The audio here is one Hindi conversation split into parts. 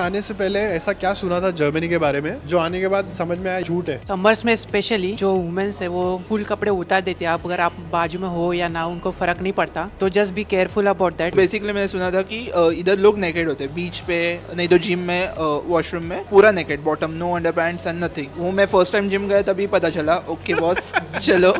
आने से पहले ऐसा क्या सुना था जर्मनी के बारे में जो आने के बाद समझ में आया झूठ है? समर्स में स्पेशली जो वुमेन्स है वो फुल कपड़े उतार देते हैं। अगर आप बाजू में हो या ना उनको फर्क नहीं पड़ता, तो just be careful about that. Basically मैंने सुना था कि इधर लोग नेकेड होते हैं, बीच पे नहीं तो जिम में, वॉशरूम में पूरा naked, bottom, no underpants and nothing. वो मैं फर्स्ट टाइम जिम गया तभी पता चला। ओके बॉस चलो।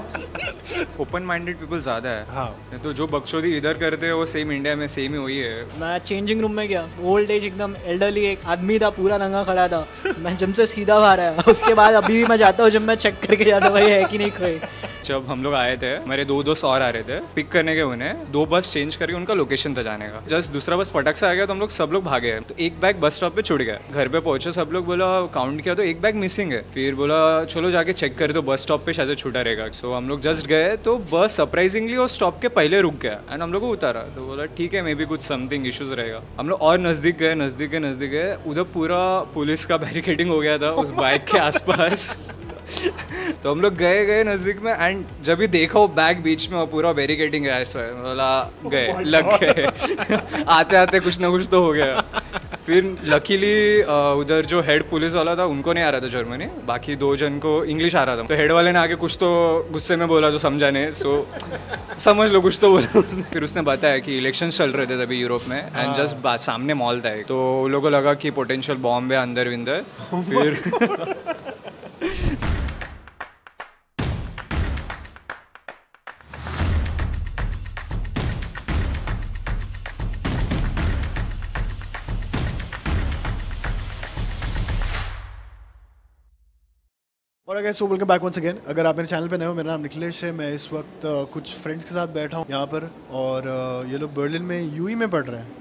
ओपन माइंडेड पीपल ज़्यादा है। हाँ, तो जो बकचोदी इधर करते हैं वो सेम इंडिया में सेम ही वही है। मैं चेंजिंग रूम में गया, ओल्ड एज एकदम एल्डरली एक आदमी था, पूरा नंगा खड़ा था। मैं जिम से सीधा बाहर आया। उसके बाद अभी भी मैं जाता हूँ जब मैं चेक करके जाता हूँ भाई है कि नहीं कोई। जब हम लोग आए थे, मेरे दो दोस्त और आ रहे थे पिक करने के, उन्हें 2 बस चेंज करके उनका लोकेशन था जाने का। जस्ट दूसरा बस फटक से आ गया तो हम लोग सब लोग भागे। तो एक बैग बस स्टॉप पे छूट गया। घर पे पहुंचे, सब लोग बोला काउंट किया तो एक बैग मिसिंग है। फिर बोला चलो जाके चेक करे तो बस स्टॉप पे शायद छूटा रहेगा। सो हम लोग जस्ट गए तो बस सरप्राइजिंगली वो स्टॉप के पहले रुक गया एंड हम लोग को उतारा। तो बोला ठीक है, मे बी कुछ समथिंग इश्यूज रहेगा। हम लोग और नज़दीक गए। उधर पूरा पुलिस का बैरिकेडिंग हो गया था उस बाइक के आसपास। तो हम लोग गए नज़दीक में एंड जब भी देखा वो बैग बीच में, वो पूरा बैरिकेडिंग है ऐसा है। बोला गए, लग गए। आते आते कुछ ना कुछ तो हो गया। फिर लकीली उधर जो हेड पुलिस वाला था उनको नहीं आ रहा था जर्मनी, बाकी 2 जन को इंग्लिश आ रहा था। तो हेड वाले ने आके कुछ तो गुस्से में बोला जो समझा नहीं। सो समझ लो कुछ तो बोला उसने। फिर उसने बताया कि इलेक्शन चल रहे थे तभी यूरोप में एंड जस्ट सामने मॉल था। तो उन लोगों को लगा कि पोटेंशियल बॉम्ब है अंदर विंदर। फिर और अगर so welcome back once again. अगर आप मेरे चैनल पे नए हो, मेरा नाम निखिलेश है। मैं इस वक्त कुछ फ्रेंड्स के साथ बैठा हूँ यहाँ पर और ये लोग बर्लिन में यूई में पढ़ रहे हैं,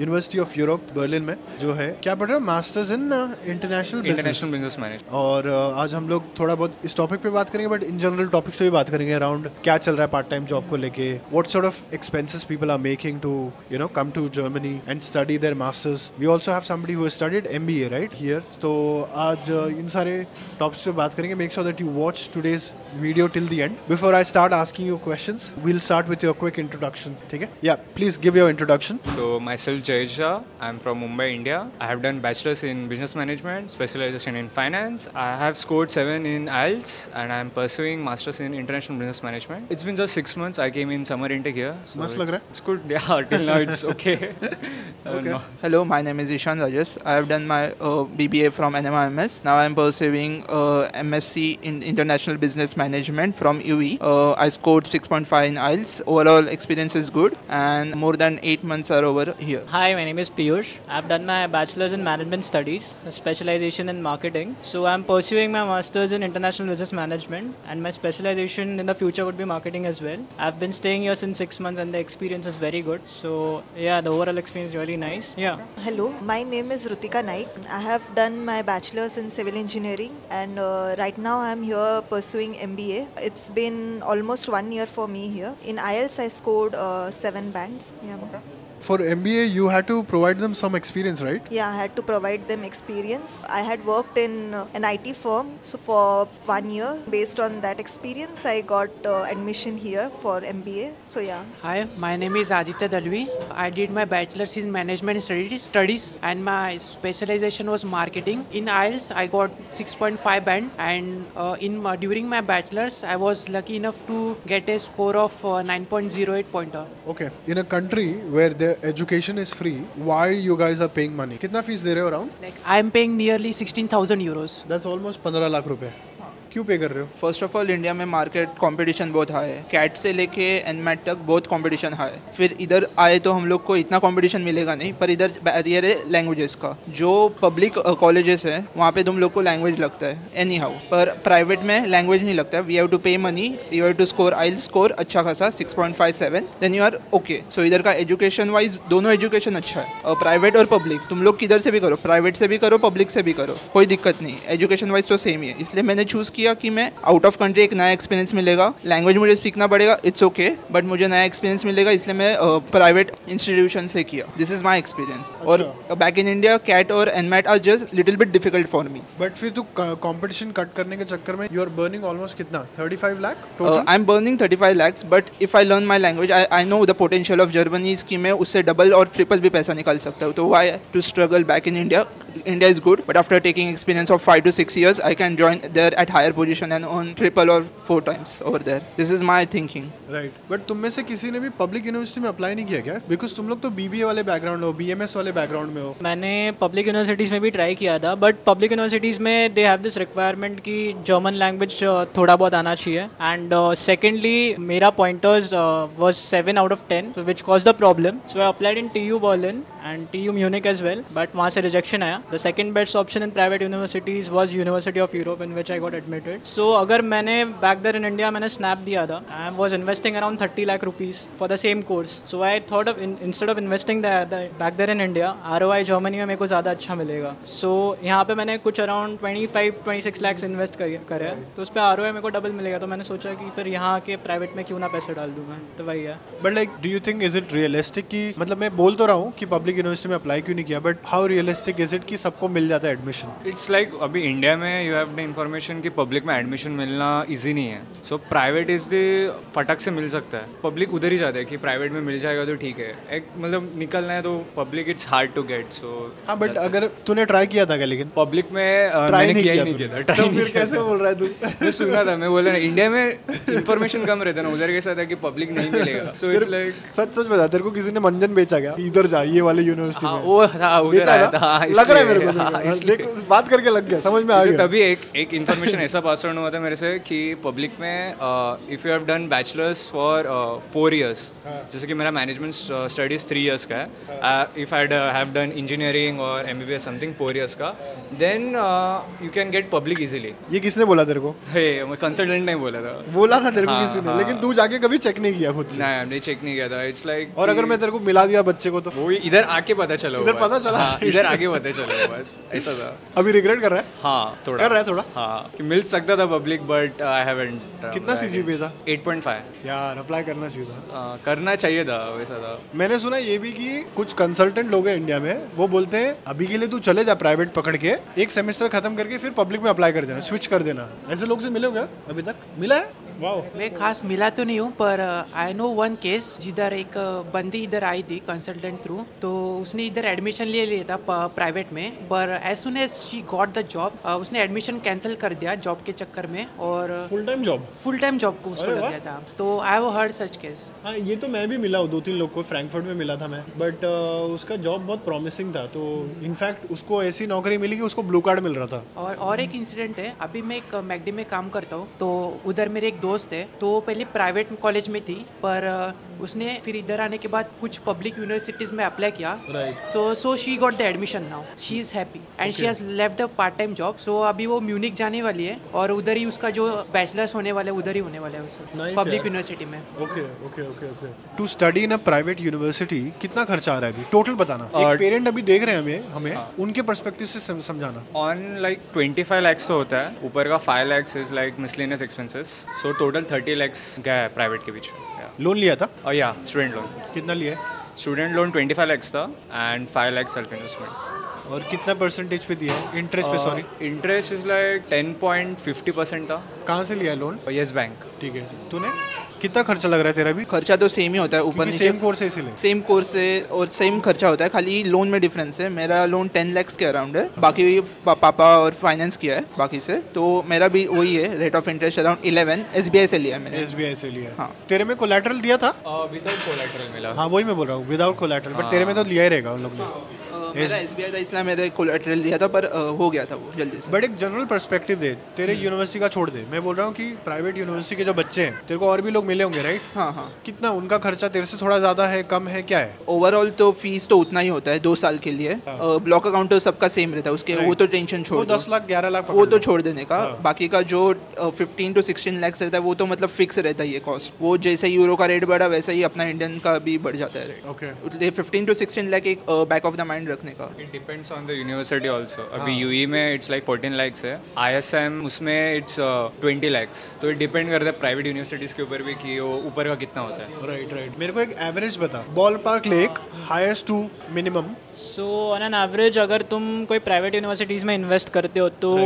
यूनिवर्सिटी ऑफ यूरोप बर्लिन में जो है। क्या पढ़ रहे हैं? Masters in international business management. और आज हम लोग थोड़ा बहुत इस टॉपिक पे बात करेंगे, बट इन जनरल टॉपिक्स पे भी बात करेंगे अराउंड क्या चल रहा है पार्ट टाइम जॉब को लेके, what sort of expenses people are making to come to Germany and study their masters. We also have somebody who has studied MBA right here. तो आज इन सारे टॉपिक्स पे बात करेंगे। Make sure that you watch today's video till the end. Before I start asking you questions, we will start with your quick introduction, ठीक है? या please give your introduction. So myself Jayesh Jha. I'm from Mumbai, India. I have done bachelor's in business management, specialization in finance. I have scored 7 in IELTS and I'm pursuing masters in international business management. It's been just 6 months. I came in summer intake here. So मस्त लग रहा है। It's good. Yeah, till now it's okay. No. Hello, my name is Ishan Rajas. I have done my BBA from NMIMS. Now I am pursuing MSc in International Business Management from UE. I scored 6.5 in IELTS. Overall experience is good and more than 8 months are over here. Hi, my name is Piyush. I've done my bachelor's in management studies, a specialization in marketing. So I'm pursuing my master's in international business management and my specialization in the future would be marketing as well. I've been staying here since 6 months and the experience is very good. So yeah, the overall experience is really nice. Yeah. Hello, my name is Rutika Naik. I have done my bachelor's in civil engineering and right now I'm here pursuing MBA. It's been almost 1 year for me here. In IELTS I scored 7 bands. Yeah. Okay. For MBA, you had to provide them some experience, right? Yeah, I had to provide them experience. I had worked in an IT firm, so for 1 year. Based on that experience, I got admission here for MBA. So yeah. Hi, my name is Aditya Dalvi. I did my bachelor's in management studies and my specialization was marketing. In IELTS, I got 6.5 band and during my bachelor's, I was lucky enough to get a score of 9.08 pointer. Okay. In a country where the education is free, why you guys are paying money? कितना फीस दे रहे हो around? Like I am paying nearly 16,000 euros. That's almost 15 lakh रुपए। क्यों पे कर रहे हो? फर्स्ट ऑफ ऑल इंडिया में मार्केट कंपटीशन बहुत हाई है। कैट से लेके एनमैट तक बहुत कंपटीशन हाई है। फिर इधर आए तो हम लोग को इतना कंपटीशन मिलेगा नहीं, पर इधर बैरियर है लैंग्वेजेस का। जो पब्लिक कॉलेजेस है वहाँ पे तुम लोग को लैंग्वेज लगता है एनी हाउ, पर प्राइवेट में लैंग्वेज नहीं लगता है। We have to pay money, you have to score IELTS score अच्छा खासा 6.57, then you are okay. So इधर का एजुकेशन वाइज दोनों एजुकेशन अच्छा है, और प्राइवेट और पब्लिक तुम लोग किधर से भी करो, प्राइवेट से भी करो, पब्लिक से भी करो, कोई दिक्कत नहीं। एजुकेशन वाइज तो सेम ही है, इसलिए मैंने चूज़ किया कि मैं आउट ऑफ कंट्री एक नया एक्सपीरियंस मिलेगा, लैंग्वेज मुझे सीखना पड़ेगा, इट्स ओके, बट मुझे नया एक्सपीरियंस मिलेगा, इसलिए मैं प्राइवेट इंस्टीट्यूशन से किया. This is my experience. और बैक इन इंडिया कैट और NMAT are just little bit difficult for me. But फिर तू कंपटीशन कट करने के चक्कर में यू आर बर्निंग ऑलमोस्ट कितना 35 lakh I am burning 35 lakhs, but if I learn my language I know the potential of Germany कि मैं उससे डबल और ट्रिपल भी पैसा निकाल सकता हूँ. तो why to struggle back in India? India is good, but after taking experience of 5 to 6 years, I can join there at higher position and earn triple or 4 times over there. This is my thinking. Right. But तुम में से किसी ने भी पब्लिक यूनिवर्सिटी में अप्लाई नहीं किया क्या? Because तुम लोग तो BBA वाले बैकग्राउंड हो, BMS वाले बैकग्राउंड में हो. मैंने पब्लिक यूनिवर्सिटीज़ में भी ट्राई किया था, बट पब्लिक यूनिवर्सिटीज़ में दे हैव दिस रिक्वायरमेंट कि जर्मन लैंग्वेज थोड़ा बहुत आना चाहिए. एंड सेकेंडली मेरा pointers was 7 out of 10, so which caused the problem. So I applied in TU Berlin and TU Munich as well, but वहाँ से रिजेक्शन आया. The second best option in private universities was University of Europe, in which I got admitted. So अगर मैंने back there in India मैंने snap दिया था, I was investing around 30 lakh rupees for the same course. So I thought of instead of investing back there in India, ROI Germany में मेरे को ज़्यादा अच्छा मिलेगा. So यहाँ पे मैंने कुछ around 25-26 lakhs इन्वेस्ट करे, तो उस पर ROI मेरे को डबल मिलेगा. तो मैंने सोचा कि फिर यहाँ के प्राइवेट में क्यों ना पैसे डाल दूँ मैं. तो वही है. But like, do you think is it realistic कि मतलब मैं बोल तो रहा हूँ कि पब्लिक यूनिवर्सिटी में अप्लाई क्यों नहीं किया, but how realistic is it कि सबको मिल जाता है एडमिशन? इट्स लाइक अभी इंडिया में यू हैव द इन्फॉर्मेशन कि पब्लिक में एडमिशन मिलना इजी नहीं है. सो प्राइवेट इज द फटक से मिल सकता है. पब्लिक उधर ही जाता है कि प्राइवेट में मिल जाएगा तो ठीक है. एक मतलब निकलना है तो public it's hard to get. So हाँ, बट अगर तूने ट्राई किया था क्या? लेकिन पब्लिक में मैंने किया ही नहीं किया था. तो फिर कैसे बोल रहा है तू? मैं सुना था, मैं बोला ना इंडिया में इन्फॉर्मेशन कम रहता है ना, उधर कैसा था कि पब्लिक नहीं मिलेगा. सो इट्स लाइक सच बता, तेरे को किसी ने मंजन बेचा क्या इधर जा ये वाले यूनिवर्सिटी में? वो था उधर आया था, लग रहा है मेरे को. देखो बात करके लग गया, समझ में आ गया. तभी एक इन्फॉर्मेशन ऐसा पास ऑन हुआ था मेरे से कि पब्लिक में if you have done bachelors for 4 years, जैसे कि मेरा मैनेजमेंट स्टडीज 3 years का है, if I have done engineering और MBBS समथिंग 4 years का, then you can get public easily. ये किसने बोला तेरे को? मैं कंसल्टेंट नहीं बोला था. बोला था तेरे को किसी ने, लेकिन तू जाके कभी चेक नहीं किया खुद से? नहीं चेक नहीं किया था. इट्स लाइक और अगर मैं तेरे को मिला दिया बच्चे को तो वो इधर आके पता चला. इधर पता चला? इधर आगे पता चला. ऐसा था. अभी रिग्रेट कर रहा है? हाँ थोड़ा कर रहा है थोड़ा. हाँ कि मिल सकता था पब्लिक, बट आई हैवंट. कितना CGPA था? 8.5. यार अप्लाई करना चाहिए था. करना चाहिए था, वैसा था. मैंने सुना ये भी कि कुछ कंसल्टेंट लोग हैं इंडिया में, वो बोलते हैं अभी के लिए तू चले जा प्राइवेट पकड़ के, एक सेमेस्टर खत्म करके फिर पब्लिक में अप्लाई कर देना, स्विच कर देना. ऐसे लोग से मिले हो क्या अभी तक? मिला है? वाओ. मैं खास मिला तो नहीं हूँ, पर आई नो वन केस जिधर एक बंदी इधर आई थी कंसल्टेंट थ्रू, तो उसने इधर एडमिशन ले लिया था प्राइवेट में, पर as soon as she got the job उसने एडमिशन कैंसिल कर दिया जॉब के चक्कर में, और फुल टाइम जॉब को उसको लग गया था. तो I have heard such case. हाँ, ये तो मैं भी मिला हूँ 2-3 लोग को. फ्रैंकफर्ट में मिला था मैं, बट उसका जॉब बहुत प्रॉमिसिंग था. तो इनफैक्ट उसको ऐसी नौकरी मिली कि उसको ब्लू कार्ड मिल रहा था. और एक इंसिडेंट है, अभी मैं एक मैकडी में काम करता हूँ, तो उधर मेरे एक दोस्त है, तो पहले प्राइवेट कॉलेज में थी, पर उसने फिर इधर आने के बाद कुछ पब्लिक यूनिवर्सिटीज में अप्लाई किया. तो so she got the admission now, she is happy and she has left the part time job. So अभी वो म्यूनिक जाने वाली है और उधर ही उसका जो बैचलर्स होने वाला है उधर ही होने वाला है पब्लिक यूनिवर्सिटी में. Okay. To study in a private university कितना खर्चा आ रहा है अभी टोटल बताना. एक पेरेंट अभी देख रहे हैं हमें उनके पर्सपेक्टिव से समझाना. ऑन लाइक 25 lakhs तो होता है, ऊपर का 5 lakhs is like miscellaneous expenses. So total 30 lakhs गया है प्राइवेट के बीच. लोन लिया था? या स्टूडेंट लोन. कितना लिया है? स्टूडेंट लोन 25 lakhs था एंड 5 lakhs सेल्फ इन्वेस्टमेंट. और कितना परसेंटेज पे दिया है इंटरेस्ट पे? सॉरी, इंटरेस्ट इज लाइक 10.50% था. कहाँ से लिया है लोन? Yes bank. ठीक है. तूने कितना खर्चा लग रहा है तेरा भी? खर्चा तो सेम ही होता है, ऊपर नीचे. सेम कोर्स है इसीलिए. सेम कोर्स है और सेम खर्चा होता है, खाली लोन में डिफरेंस है. मेरा लोन 10 lakhs के अराउंड है, बाकी पापा और फाइनेंस किया है बाकी से. तो मेरा भी वही है, rate of interest around 11. SBI से लिया है मैंने. SBI से लिया. हाँ. तेरे में कोलैटरल दिया था? विदाउट कोलैटरल मिला. हाँ वही मैं बोल रहा हूँ, विदाउट कोलैटरल. बट तेरे में तो लिया ही रहेगा उन लोग ने. मेरा SBI था इसलिए मेरे कोलैटरल लिया था, पर हो गया था वो जल्दी से. बट एक जनरल पर्सपेक्टिव दे, तेरे यूनिवर्सिटी का छोड़ दे, मैं बोल रहा हूँ कि प्राइवेट यूनिवर्सिटी के जो बच्चे हैं, तेरे को और भी लोग मिले होंगे राइट? हाँ. कितना उनका खर्चा तेरे से थोड़ा ज्यादा है, कम है, क्या है? ओवरऑल तो फीस तो उतना ही होता है 2 साल के लिए. ब्लॉक अकाउंट तो सबका सेम रहता है उसके. वो तो टेंशन छोड़, 10 लाख 11 लाख वो तो छोड़ देने का. बाकी का जो 15 to 16 lakhs रहता है वो तो मतलब फिक्स रहता है ये कॉस्ट. वो जैसे यूरो का रेट बढ़ा वैसे ही अपना इंडियन का भी बढ़ जाता है रेट. 15 to 16 lakh एक बैक ऑफ द माइंड रखने रखने का। It depends on the university also. अभी यूई में इट्स लाइक 14 lakhs है, ISM उसमें इट्स 20 lakhs। तो इट डिपेंड करता है प्राइवेट यूनिवर्सिटीज़ के ऊपर भी कि वो ऊपर का कितना होता है। राइट। मेरे को एक एवरेज बता, ballpark like highest to minimum. So on an average अगर तुम कोई प्राइवेट यूनिवर्सिटीज़ में इन्वेस्ट करते हो तो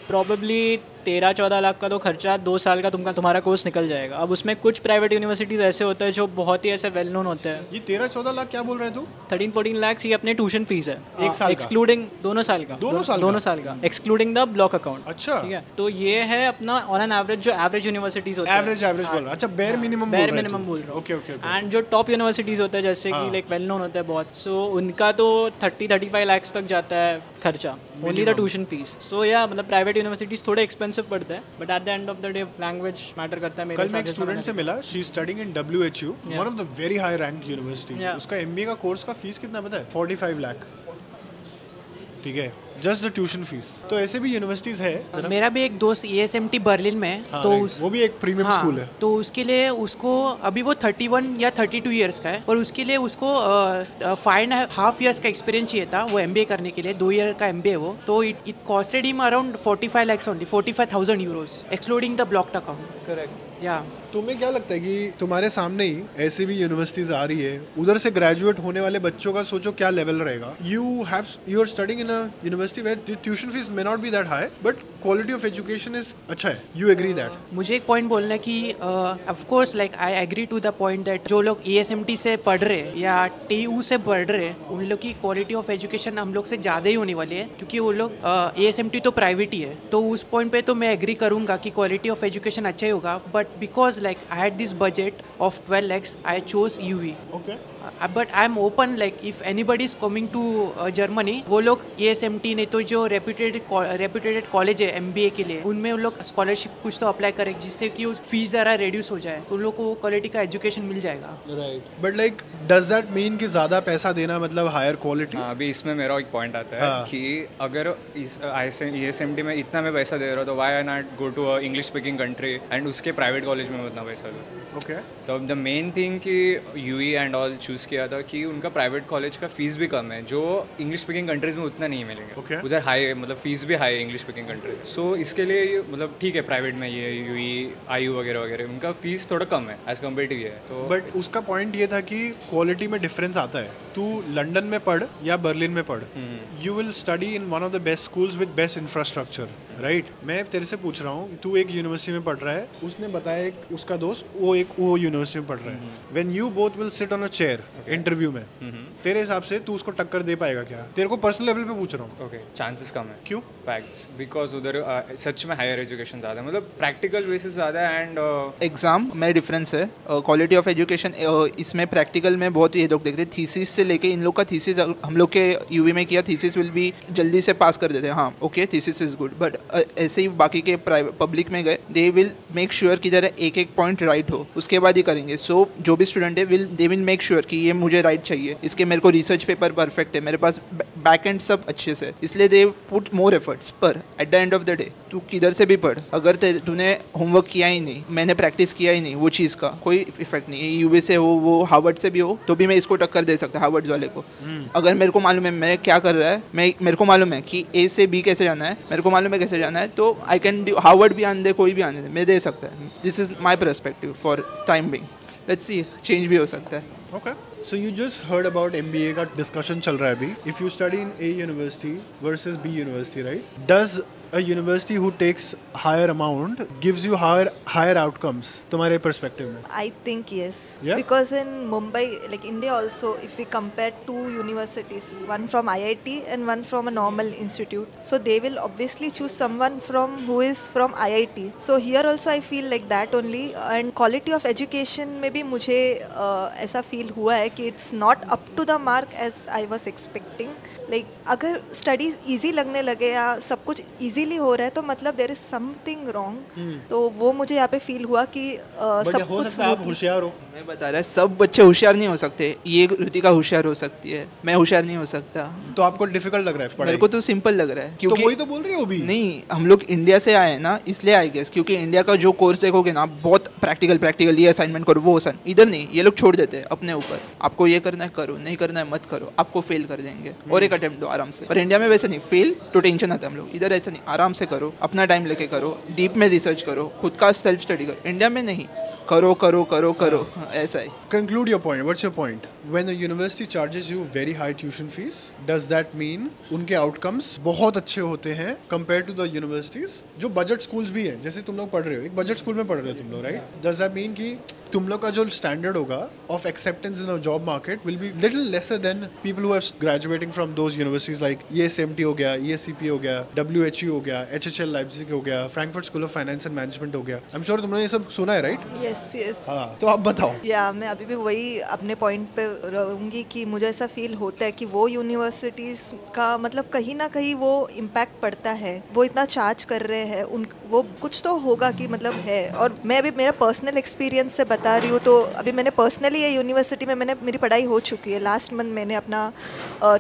प्रॉबेबली 13-14 लाख का तो खर्चा 2 साल का तुम्हारा कोर्स निकल जाएगा। अब उसमें कुछ प्राइवेट यूनिवर्सिटीज़ ऐसे होते हैं जो बहुत ही ऐसे वेल नोन होते हैं। ये 13-14 लाख क्या बोल रहे तू? 13-14 लाख ये अपने ट्यूशन फीस है एक साल का? एक्सक्लूडिंग दोनों साल का एक्सक्लूडिंग द ब्लॉक अकाउंट। अच्छा, ठीक है, तो ये है अपना ऑन एन एवरेज जो एवरेज यूनिवर्सिटीज़ होते हैं। एवरेज बोल रहा। अच्छा, बेयर मिनिमम बोल रहा हूँ। ओके। एंड जो टॉप यूनिवर्सिटीज़ होते हैं जैसे कि लाइक वेल नोन होते हैं बहुत, सो उनका तो 30-35 lakhs तक जाता है खर्चा, ओनली द ट्यूशन फीस। सो या मतलब प्राइवेट यूनिवर्सिटीज़ थोड़े एक्सपेंसिव पड़ता है, but at the end of the day language matter करता है। मेरे कल मैं एक स्टूडेंट से मिला, she is studying in WHU, one of the very high ranked university. उसका MBA का कोर्स का फीस कितना पता है? 45 लाख। ठीक है, जस्ट द ट्यूशन फीस। तो ऐसे भी यूनिवर्सिटीज है। मेरा भी एक दोस्त ESMT बर्लिन में है, तो वो भी एक प्रीमियम स्कूल है। तो उसके लिए उसको अभी वो 31 या 32 ईयर्स का है, और उसके लिए उसको 5.5 years का एक्सपीरियंस चाहिए था वो MBA करने के लिए। 2 year का MBA वो, तो it costed him around 45 lakhs only, 45,000 euros excluding the blocked account. Correct. या तुम्हें क्या लगता है कि तुम्हारे सामने ही ऐसी भी यूनिवर्सिटीज आ रही है, उधर से ग्रेजुएट होने वाले बच्चों का सोचो क्या लेवल रहेगा? You are studying in a university where tuition fees may not be that high, but quality of education is अच्छा है। You agree that? मुझे एक पॉइंट बोलना है कि of course like I agree to the point that जो लोग ESMT से पढ़ रहे या TU से पढ़ रहे उन लोग की क्वालिटी ऑफ एजुकेशन हम लोग से ज़्यादा ही होने वाली है, क्योंकि वो लोग ESMT तो प्राइवेट ही है। तो उस पॉइंट पे तो मैं एग्री करूँगा कि क्वालिटी ऑफ एजुकेशन अच्छा ही होगा, but because like I had this budget of 12 lakhs, I chose UV. Okay. But I am open, like if anybody is coming to Germany, वो लोग ESMT नहीं तो जो reputed कॉलेज है MBA के लिए, उनमें उन लोग स्कॉलरशिप कुछ तो अप्लाई करें जिससे कि फीस ज़रा रिड्यूस हो जाए, तो उन लोग को क्वालिटी का एजुकेशन मिल जाएगा। Right, but like does that mean कि ज़्यादा पैसा देना मतलब हायर क्वालिटी? अभी इसमें मेरा एक पॉइंट आता है कि अगर इस ESMT में इतना मैं पैसा दे रहा हूँ तो why I not go to English speaking country and उसके प्राइवेट कॉलेज में उतना पैसा दो। ओके, तो द मेन थिंग कि UV एंड ऑल चूज़ किया था कि उनका प्राइवेट कॉलेज का फीस भी कम है, जो इंग्लिश स्पीकिंग कंट्रीज में उतना नहीं मिलेंगे। Okay. उधर हाई मतलब फीस भी हाई है इंग्लिश स्पीकिंग कंट्रीज। सो इसके लिए मतलब ठीक है, प्राइवेट में ये UV IU वगैरह उनका फीस थोड़ा कम है एज कम्पेयर टू ये। तो बट उसका पॉइंट ये था कि क्वालिटी में डिफरेंस आता है। तू लंदन में पढ़ या बर्लिन में पढ़, you will study in one of the best schools with best infrastructure, right? मैं तेरे से पूछ रहा हूँ, तू एक यूनिवर्सिटी में पढ़ रहा है, उसने बताया एक उसका दोस्त वो यूनिवर्सिटी में पढ़ रहा है। When you both will sit on a chair interview में, तेरे हिसाब से तू उसको टक्कर दे पाएगा क्या? तेरे को पर्सनल लेवल पे पूछ रहा हूँ। ओके, चांसेस कम है। क्यों? फैक्ट्स, बिकॉज उधर सच में हायर एजुकेशन ज़्यादा है, मतलब प्रैक्टिकल बेसिस ज़्यादा है एंड एग्जाम में डिफरेंस है। क्वालिटी ऑफ एजुकेशन इसमें प्रैक्टिकल में बहुत ये लोग देखते हैं, थीसिस से लेके इन लोग का थीसिस हम लोग के UV में किया, थीसिस विल भी जल्दी से पास कर देते हैं। हाँ okay, thesis is good, but ऐसे ही बाकी के पब्लिक में गए, दे विल मेक श्योर कि जरा एक पॉइंट राइट हो, उसके बाद ही करेंगे। सो जो भी स्टूडेंट है दे विल मेक श्योर कि ये मुझे राइट चाहिए, इसके मेरे को रिसर्च पेपर परफेक्ट है, मेरे पास बैक एंड सब अच्छे से, इसलिए दे पुट मोर एफर्ट्स। पर at the end of the day तू किधर से भी पढ़, अगर तूने होमवर्क किया ही नहीं, मैंने प्रैक्टिस किया ही नहीं, वो चीज़ का कोई इफेक्ट नहीं है। UV से हो, वो हार्वर्ड से भी हो, तो भी मैं इसको टक्कर दे सकता हार्वर्ड वाले को। अगर मेरे को मालूम है मैं क्या कर रहा है, मेरे को मालूम है कि A से B कैसे जाना है, मेरे को मालूम है कैसे जाना है, तो आई कैन डू। हार्वर्ड भी आने दे, कोई भी आने दे, मैं दे सकता है। This is my perspective for time being. Let's see, change भी हो सकता है। Okay. So you just heard about MBA का डिस्कशन चल रहा है अभी. If you study in A university versus B university, right? Does a university who takes higher amount gives you higher outcomes? तुम्हारे perspective में? I think yes. Yeah? Because in Mumbai, like India also, if we compare two universities, one from IIT and one from a normal institute, so they will obviously choose someone who is from IIT. So here also I feel like that only. And quality of education में भी मुझे ऐसा feel हुआ है कि it's not up to the mark as I was expecting. Like अगर studies easy लगने लगे या सब कुछ easily हो रहा है तो मतलब there is something wrong. तो वो मुझे यहाँ पे feel हुआ कि सब कुछ आप होशियार हो. मैं बता रहा है, सब बच्चे होशियार नहीं हो सकते। ये ऋतिका होशियार हो सकती है, मैं होशियार नहीं हो सकता। तो आपको डिफिकल्ट लग रहा है? मेरे को तो सिंपल लग रहा है, क्योंकि तो वही तो बोल रही हो अभी। नहीं, हम लोग इंडिया से आए हैं ना, इसलिए आई गेस, क्योंकि इंडिया का जो कोर्स देखोगे ना, बहुत प्रैक्टिकल ये असाइनमेंट करो, वो इधर नहीं, ये लोग छोड़ देते हैं अपने ऊपर। आपको ये करना है करो, नहीं करना है मत करो, आपको फेल कर देंगे और एक अटेम्प्ट दो आराम से। पर इंडिया में वैसे नहीं, फेल तो टेंशन आता है हम लोग, इधर ऐसा नहीं, आराम से करो, अपना टाइम लेके करो, डीप में रिसर्च करो, खुद का सेल्फ स्टडी करो। इंडिया में नहीं, करो करो करो करो, ऐसा है। Conclude your point. What's your point? When the university charges you very high tuition fees, does that mean उनके outcomes बहुत अच्छे होते हैं compared to the universities जो budget schools भी हैं, जैसे तुम लोग पढ़ रहे हो, एक budget school में पढ़ रहे हो तुम लोग, right? Does that mean कि तुम लोग का जो standard होगा of acceptance in a job market will be little lesser than people who are graduating from those universities like ESMT हो गया, ESCP हो गया, WHU हो गया, HHL Leipzig हो गया, Frankfurt School of Finance and Management हो गया। I'm sure तुमने ये सब सुना है, right? Yes, yes. हाँ, तो आप बताओ। या मैं अभी भी वही अपने पॉइंट पे रहूँगी कि मुझे ऐसा फील होता है कि वो यूनिवर्सिटीज़ का मतलब कहीं ना कहीं वो इम्पैक्ट पड़ता है, वो इतना चार्ज कर रहे हैं, उन वो कुछ तो होगा कि मतलब है। और मैं अभी मेरा पर्सनल एक्सपीरियंस से बता रही हूँ, तो अभी मैंने पर्सनली ये यूनिवर्सिटी में मेरी पढ़ाई हो चुकी है। लास्ट मंथ मैंने अपना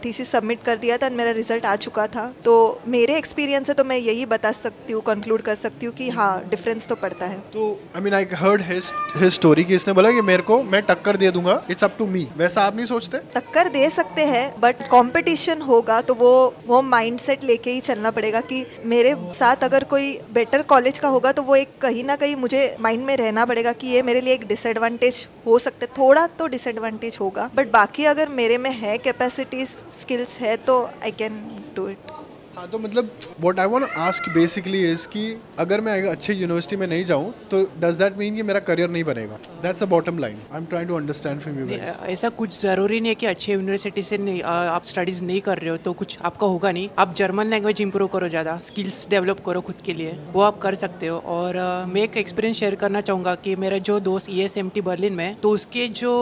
थीसिस सबमिट कर दिया था और मेरा रिजल्ट आ चुका था। तो मेरे एक्सपीरियंस से तो मैं यही बता सकती हूँ, कंक्लूड कर सकती हूँ कि हाँ डिफरेंस तो पड़ता है। तो I mean I heard his story कि इसने बोला कि मेरे को मैं टक्कर दे दूंगा, इट्स अप टू मी। वैसा आप नहीं सोचते? टक्कर दे सकते हैं बट कंपटीशन होगा तो वो माइंडसेट लेके ही चलना पड़ेगा कि मेरे साथ अगर कोई बेटर कॉलेज का होगा तो वो एक कहीं ना कहीं मुझे माइंड में रहना पड़ेगा कि ये मेरे लिए एक डिसएडवांटेज हो सकता है, थोड़ा तो डिसएडवांटेज होगा, बट बाकी अगर मेरे में है कैपेसिटीज स्किल्स है तो आई कैन डू इट। हाँ, तो मतलब what I want to ask basically is कि अगर मैं अच्छी यूनिवर्सिटी में नहीं जाऊँ तो डज दैट मीन कि मेरा करियर नहीं बनेगा? That's the bottom line I am trying to understand from you guys. ऐसा कुछ ज़रूरी नहीं है कि अच्छे यूनिवर्सिटी से नहीं आप स्टडीज़ नहीं कर रहे हो तो कुछ आपका होगा नहीं। आप जर्मन लैंग्वेज इंप्रूव करो, ज़्यादा स्किल्स डेवलप करो खुद के लिए, वो आप कर सकते हो। और मैं एक एक्सपीरियंस शेयर करना चाहूँगा कि मेरा जो दोस्त ESMT बर्लिन में, तो उसके जो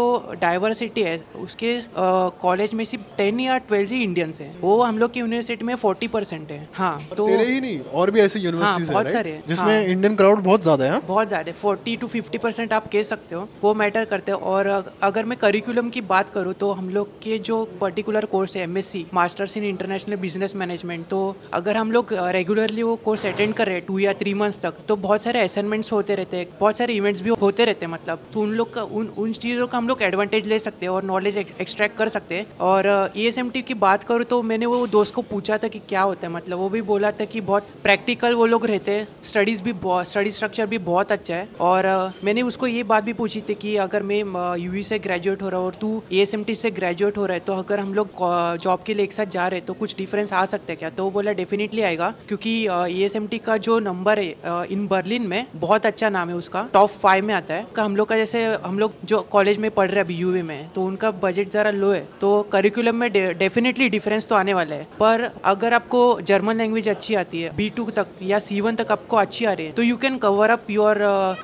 डाइवर्सिटी है उसके कॉलेज में सिर्फ 10 या 12 ही इंडियंस हैं। वो हम लोग की यूनिवर्सिटी में 40% है। हाँ, तो तेरे ही नहीं और भी ऐसे यूनिवर्सिटीज हाँ, बहुत सारे जिसमें इंडियन क्राउड बहुत ज्यादा है। बहुत ज़्यादा 40 to 50% आप कह सकते हो, वो मैटर करते हैं। और अगर मैं करिकुलम की बात करूँ तो हम लोग के जो पर्टिकुलर कोर्स है MSc masters in international business management, तो अगर हम लोग रेगुलरली वो कोर्स अटेंड कर रहे हैं 2 या 3 मंथ्स तक, तो बहुत सारे असाइनमेंट्स होते रहते हैं, बहुत सारे इवेंट्स भी होते रहते हैं। मतलब तो उन लोग का उन चीज़ों का हम लोग एडवांटेज ले सकते हैं और नॉलेज एक्सट्रैक्ट कर सकते हैं। और ESMT की बात करूँ तो मैंने वो दोस्त को पूछा था कि क्या होता है, मतलब वो भी बोला था कि बहुत प्रैक्टिकल वो लोग रहते हैं, स्टडी स्ट्रक्चर भी बहुत अच्छा है। और मैंने उसको ये बात भी पूछी थी कि अगर मैं UV से ग्रेजुएट हो रहा हूँ और तू ESMT से ग्रेजुएट हो रहा है, तो अगर हम लोग जॉब के लिए एक साथ जा रहे हैं तो कुछ डिफरेंस आ सकता है क्या? तो वो बोला डेफिनेटली आएगा, क्योंकि ESMT का जो नंबर है इन बर्लिन में बहुत अच्छा नाम है, उसका टॉप 5 में आता है। हम लोग का जैसे हम लोग जो कॉलेज में पढ़ रहे हैं अभी UV में, तो उनका बजट ज़रा लो है, तो करिकुलम में डेफिनेटली डिफरेंस तो आने वाला है। पर अगर आपको जर्मन लैंग्वेज अच्छी आती है, B2 तक या C1 तक आपको अच्छी आ रही है, तो you can cover up your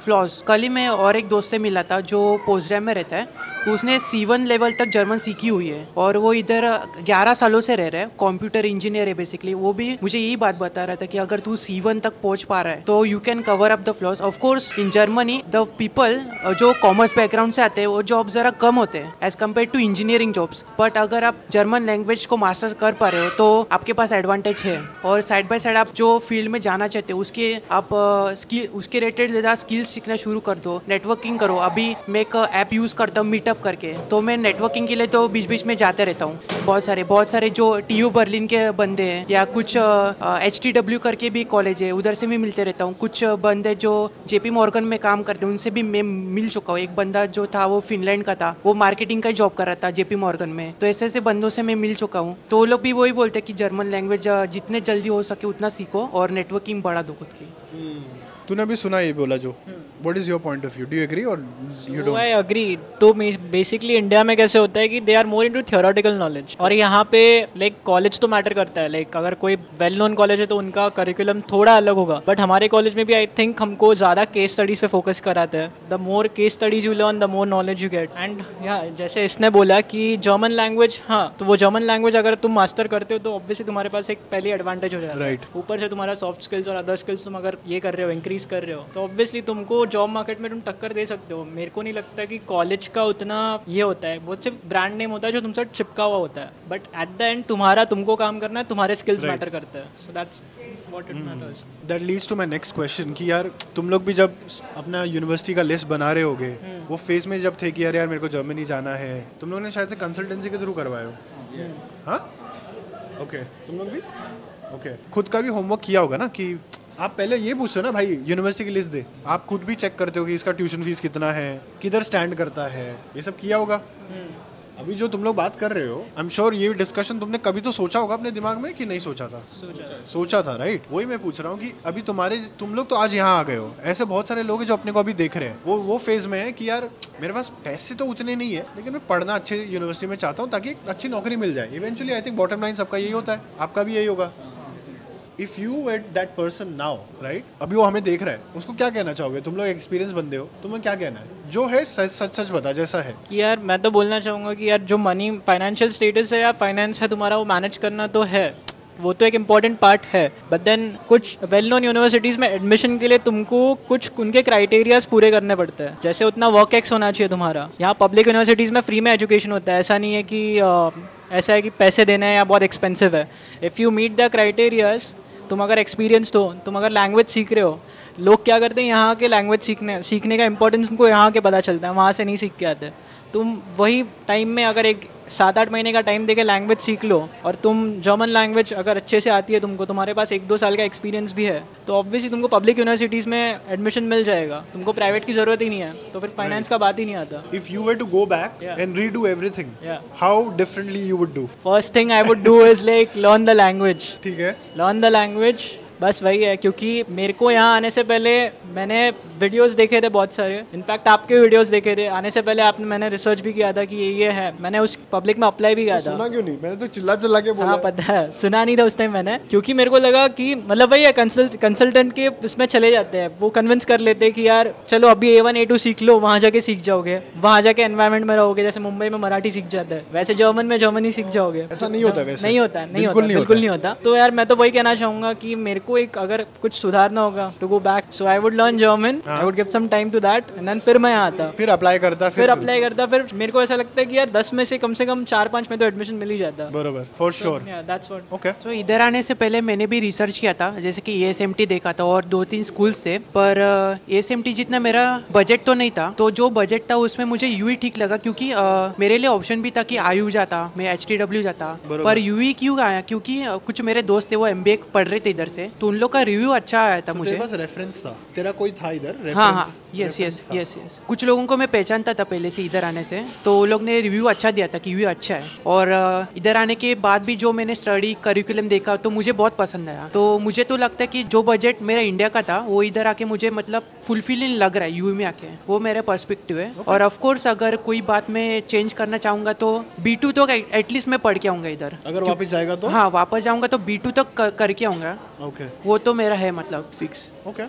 flaws. कल ही मैं और एक दोस्त से मिला था जो पोस्टग्रेड में रहता है, उसने C1 लेवल तक जर्मन सीखी हुई है और वो इधर 11 सालों से रह रहा है, कंप्यूटर इंजीनियर है बेसिकली। वो भी मुझे यही बात बता रहा था कि अगर तू C1 तक पहुंच पा रहा है तो you can cover up the flaws. Of course in Germany the people जो कॉमर्स बैकग्राउंड से आते हैं वो जॉब जरा कम होते हैं as compare to engineering jobs, but अगर आप जर्मन लैंग्वेज को मास्टर कर पा रहे हो तो आपके पास एडवांटेज है। और साइड बाय साइड आप जो फील्ड में जाना चाहते हो उसके आप उसके रिलेटेड ज़्यादा स्किल्स सीखना शुरू कर दो, नेटवर्किंग करो। अभी मैं एक ऐप यूज़ करता हूँ मीटअप करके, तो मैं नेटवर्किंग के लिए तो बीच बीच में जाते रहता हूँ। बहुत सारे जो TU बर्लिन के बंदे हैं या कुछ HTW करके भी कॉलेज है, उधर से भी मिलते रहता हूँ। कुछ बंदे जो JP मॉर्गन में काम करते हैं उनसे भी मैं मिल चुका हूँ। एक बंदा जो था वो फिनलैंड का था, वो मार्केटिंग का जॉब कर रहा था JP मॉर्गन में, तो ऐसे बंदों से मैं मिल चुका हूँ। तो वो लोग भी वही बोलते हैं कि जर्मन लैंग्वेज जितने जल्दी हो सके उतना सीखो और नेटवर्किंग बढ़ा दो खुद की। तूने अभी सुना ये बोला जो, what is your point of view? Do you agree और यू डोंट? I agree. तो बेसिकली इंडिया में कैसे होता है कि they are more into theoretical knowledge, और यहाँ पे लाइक कॉलेज तो मैटर करता है। लाइक अगर कोई वेल नोन कॉलेज है तो उनका करिकुलम थोड़ा अलग होगा, बट हमारे कॉलेज में भी आई थिंक हमको ज़्यादा केस स्टडीज़ पे फोकस कराते हैं। The more case studies you learn the more knowledge you get. And जैसे इसने बोला कि जर्मन लैंग्वेज, हाँ, तो वो जर्मन लैंग्वेज अगर तुम मास्टर करते हो तो ऑब्वियसली तुम्हारे पास एक पहली एडवांटेज हो जाता है। ऊपर से तुम्हारा सॉफ्ट स्किल्स और अदर स्किल्स तुम अगर ये कर रहे हो इंक्रीज स्टडीज़ कर रहे हो तो ऑब्वियसली तुमको जॉब मार्केट में तुम टक्कर दे सकते हो। मेरे को नहीं लगता कि कॉलेज का उतना ये होता है, वो सिर्फ ब्रांड नेम होता है जो तुमसे चिपका हुआ होता है, बट एट द एंड तुमको काम करना है, तुम्हारे स्किल्स मैटर करते हैं। So that's what it matters. That leads to my next question कि यार तुम लोग भी जब अपना यूनिवर्सिटी का लिस्ट बना रहे होगे, वो फेज में जब थे कि यार मेरे को जर्मनी जाना है, तुम लोगों ने शायद से कंसल्टेंसी के थ्रू करवाए हो? हाँ, ओके, तुम लोग भी ओके। खुद का भी होमवर्क किया होगा ना कि आप पहले ये पूछते हो ना भाई यूनिवर्सिटी की लिस्ट दे, आप खुद भी चेक करते हो कि इसका ट्यूशन फीस कितना है, किधर स्टैंड करता है, ये सब किया होगा। अभी जो तुम लोग बात कर रहे हो, आई एम श्योर ये डिस्कशन तुमने कभी तो सोचा होगा अपने दिमाग में कि नहीं सोचा था? सोचा था, राइट? वही मैं पूछ रहा हूँ कि अभी तुम लोग तो आज यहाँ आ गए हो, ऐसे बहुत सारे लोग हैं जो अपने को अभी देख रहे हैं, वो फेज में है कि यार मेरे पास पैसे तो उतने नहीं है, लेकिन मैं पढ़ना अच्छे यूनिवर्सिटी में चाहता हूँ ताकि एक अच्छी नौकरी मिल जाए। Eventually I think bottom line सबका यही होता है, आपका भी यही होगा। If you at that person now, right, अभी वो हमें देख रहा है, उसको क्या कहना चाहोगे? तुम लोग एक्सपीरियंस बंदे हो, तुम्हें क्या कहना है जो है सच सच बता जैसा है? कि यार मैं तो बोलना चाहूँगा कि यार जो मनी फाइनेंशियल स्टेटस है या फाइनेंस है तुम्हारा, वो मैनेज करना तो है, वो तो एक इम्पॉर्टेंट पार्ट है, बट देन कुछ वेल नोन यूनिवर्सिटीज़ में एडमिशन के लिए तुमको कुछ उनके क्राइटेरियाज पूरे करने पड़ते हैं। जैसे उतना वर्क एक्स होना चाहिए तुम्हारा। यहाँ पब्लिक यूनिवर्सिटीज़ में फ्री में एजुकेशन होता है, ऐसा नहीं है कि ऐसा है कि पैसे देने हैं या बहुत एक्सपेंसिव है। If you meet the criterias, तुम अगर एक्सपीरियंस्ड हो, तुम अगर लैंग्वेज सीख रहे हो, लोग क्या करते हैं यहाँ के लैंग्वेज सीखने का इंपॉर्टेंस उनको यहाँ के पता चलता है, वहाँ से नहीं सीख के आते। तुम वही टाइम में अगर एक 7-8 महीने का टाइम देके लैंग्वेज सीख लो और तुम जर्मन लैंग्वेज अगर अच्छे से आती है तुमको, तुम्हारे पास 1-2 साल का एक्सपीरियंस भी है, तो ऑब्वियसली तुमको पब्लिक यूनिवर्सिटीज़ में एडमिशन मिल जाएगा, तुमको प्राइवेट की ज़रूरत ही नहीं है, तो फिर फाइनेंस का बात ही नहीं आता। If you were to go back and redo everything, how differently you would do? First thing I would do is like learn the language. ठीक है, लर्न द लैंग्वेज, बस वही है। क्योंकि मेरे को यहाँ आने से पहले मैंने वीडियोस देखे थे बहुत सारे, इनफैक्ट आपके वीडियोस देखे थे। आने से पहले मैंने रिसर्च भी किया था कि ये है, मैंने उस पब्लिक में अप्लाई भी किया था। सुना क्यों नहीं? मैंने तो चिल्ला चिल्ला के बोला। हाँ पता है, सुना नहीं था उस टाइम मैंने, क्योंकि मेरे को लगा कि मतलब वही है, कंसल्टेंट के उसमें चले जाते हैं, वो कन्विंस कर लेते हैं कि यार चलो अभी A1 A2 सीख लो, वहाँ जाके सीख जाओगे, वहाँ जाके एनवायरमेंट में रहोगे, जैसे मुंबई में मराठी सीख जाता है, वैसे जर्मन में जर्मनी सीख जाओगे। ऐसा नहीं होता, वैसे नहीं होता, बिल्कुल नहीं होता। तो यार मैं तो वही कहना चाहूँगा कि मेरे को एक अगर कुछ सुधारना होगा to go back, so I would learn German, I would give some time to that and then फिर मैं यहाँ आता, फिर अप्लाई करता, फिर मेरे को ऐसा लगता है कि यार 10 में से कम 4-5 में तो एडमिशन मिल ही जाता। बरोबर, for sure, that's what. Okay. तो इधर आने से पहले मैंने भी रिसर्च किया था, जैसे कि ASMT देखा था और 2-3 स्कूल्स थे, पर ASMT जितना मेरा बजट तो नहीं था, तो जो बजट था उसमें मुझे UE ठीक लगा, क्योंकि मेरे लिए ऑप्शन भी था कि IU जाता, मैं HTW जाता, पर UE क्यों आया? क्योंकि कुछ मेरे दोस्त थे वो MBA पढ़ रहे थे इधर से, तो उन लोग का रिव्यू अच्छा आया था मुझे। तेरे पास रेफरेंस था, तेरा कोई था इधर? हाँ, यस। कुछ लोगों को मैं पहचानता था पहले से इधर आने से, तो वो लोग ने रिव्यू अच्छा दिया था कि ये अच्छा है। और इधर आने के बाद भी जो मैंने स्टडी करिकुलम देखा तो मुझे बहुत पसंद आया। तो मुझे तो लगता है कि जो बजट मेरा इंडिया का था वो इधर आके मुझे मतलब फुलफिलिंग लग रहा है यूवी में आके, वो मेरा पर्सपेक्टिव है। और ऑफ कोर्स अगर कोई बात मैं चेंज करना चाहूँगा तो B2 तो एटलीस्ट मैं पढ़ के आऊँगा इधर। अगर वापस जाएगा तो? हाँ, वापस जाऊँगा तो B2 तक करके आऊँगा। ओके, वो तो मेरा है मतलब फिक्स। ओके।